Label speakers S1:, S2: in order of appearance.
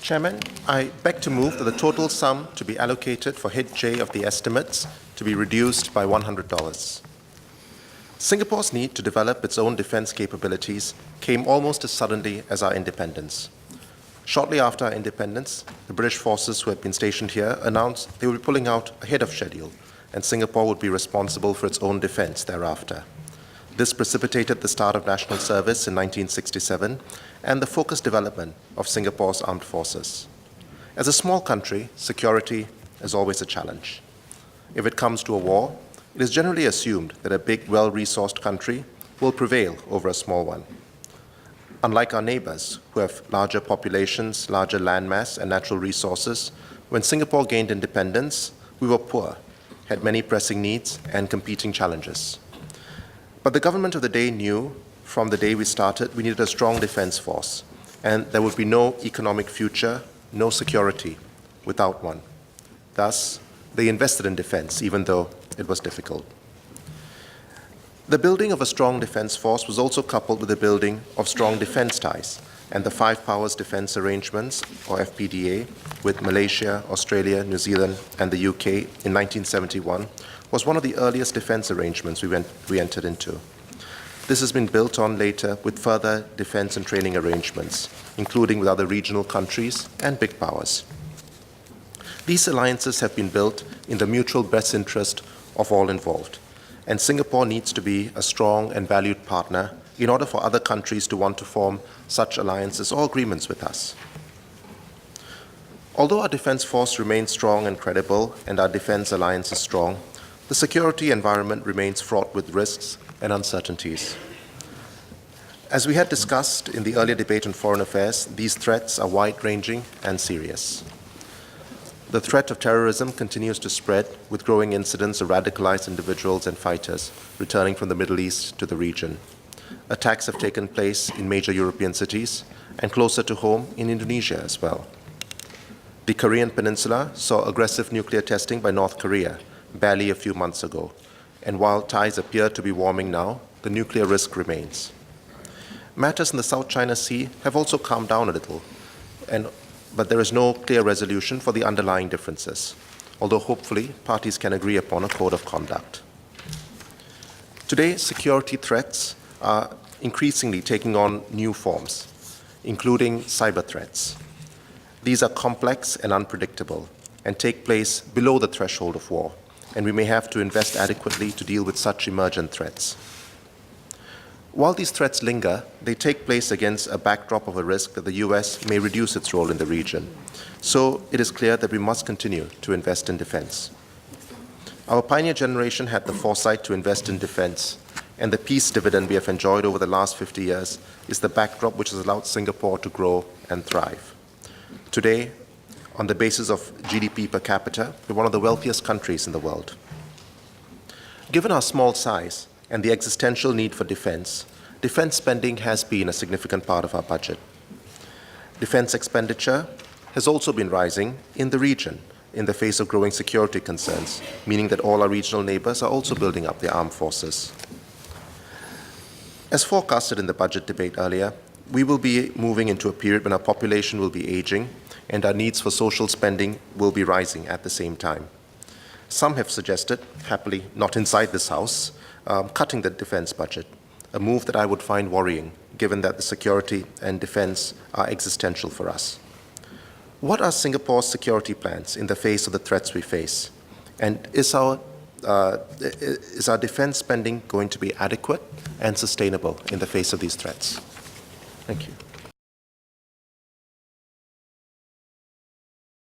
S1: Chairman, I beg to move that the total sum to be allocated for Hit J of the estimates to be reduced by $100. Singapore's need to develop its own defense capabilities came almost as suddenly as our independence. Shortly after our independence, the British forces who had been stationed here announced they would be pulling out ahead of schedule, and Singapore would be responsible for its own defense thereafter. This precipitated the start of national service in 1967 and the focused development of Singapore's armed forces. As a small country, security is always a challenge. If it comes to a war, it is generally assumed that a big, well-resourced country will prevail over a small one. Unlike our neighbors, who have larger populations, larger landmass, and natural resources, when Singapore gained independence, we were poor, had many pressing needs and competing challenges. But the government of the day knew from the day we started we needed a strong defense force, and there would be no economic future, no security without one. Thus, they invested in defense, even though it was difficult. The building of a strong defense force was also coupled with the building of strong defense ties, and the Five Powers Defense Arrangements, or FPDA, with Malaysia, Australia, New Zealand, and the UK in 1971 was one of the earliest defense arrangements we entered into. This has been built on later with further defense and training arrangements, including with other regional countries and big powers. These alliances have been built in the mutual best interest of all involved, and Singapore needs to be a strong and valued partner in order for other countries to want to form such alliances or agreements with us. Although our defense force remains strong and credible and our defense alliance is strong, the security environment remains fraught with risks and uncertainties. As we had discussed in the earlier debate on foreign affairs, these threats are wide-ranging and serious. The threat of terrorism continues to spread, with growing incidents of radicalized individuals and fighters returning from the Middle East to the region. Attacks have taken place in major European cities and closer to home in Indonesia as well. The Korean Peninsula saw aggressive nuclear testing by North Korea barely a few months ago, and while ties appear to be warming now, the nuclear risk remains. Matters in the South China Sea have also calmed down a little, but there is no clear resolution for the underlying differences, although hopefully parties can agree upon a code of conduct. Today, security threats are increasingly taking on new forms, including cyber threats. These are complex and unpredictable and take place below the threshold of war, and we may have to invest adequately to deal with such emergent threats. While these threats linger, they take place against a backdrop of a risk that the US may reduce its role in the region. So it is clear that we must continue to invest in defense. Our pioneer generation had the foresight to invest in defense, and the peace dividend we have enjoyed over the last 50 years is the backdrop which has allowed Singapore to grow and thrive. Today, on the basis of GDP per capita, we're one of the wealthiest countries in the world. Given our small size and the existential need for defense spending has been a significant part of our budget. Defense expenditure has also been rising in the region in the face of growing security concerns, meaning that all our regional neighbors are also building up their armed forces. As forecasted in the budget debate earlier, we will be moving into a period when our population will be aging and our needs for social spending will be rising at the same time. Some have suggested, happily not inside this House, cutting the defense budget, a move that I would find worrying, given that the security and defense are existential for us. What are Singapore's security plans in the face of the threats we face? And is our defense spending going to be adequate and sustainable in the face of these threats? Thank you.